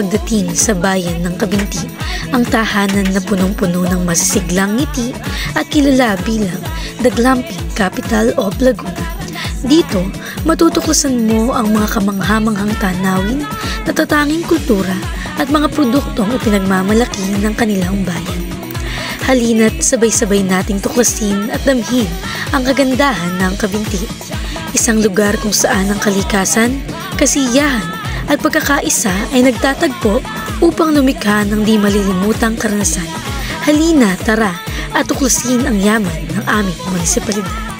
pagdating sa bayan ng Cavinti, ang tahanan na punong-puno ng masisiglang ngiti at kilala bilang The Glamping Capital of Laguna. Dito, matutuklasan mo ang mga kamangha-manghang tanawin, natatanging kultura at mga produktong ipinagmamalaki ng kanilang bayan. Halina't sabay-sabay nating tuklasin at damhin ang kagandahan ng Cavinti. Isang lugar kung saan ang kalikasan, kasiyahan at pagkakaisa ay nagtatagpo upang lumikha ng di malilimutang karanasan. Halina, tara at tuklasin ang yaman ng aming munisipalidad.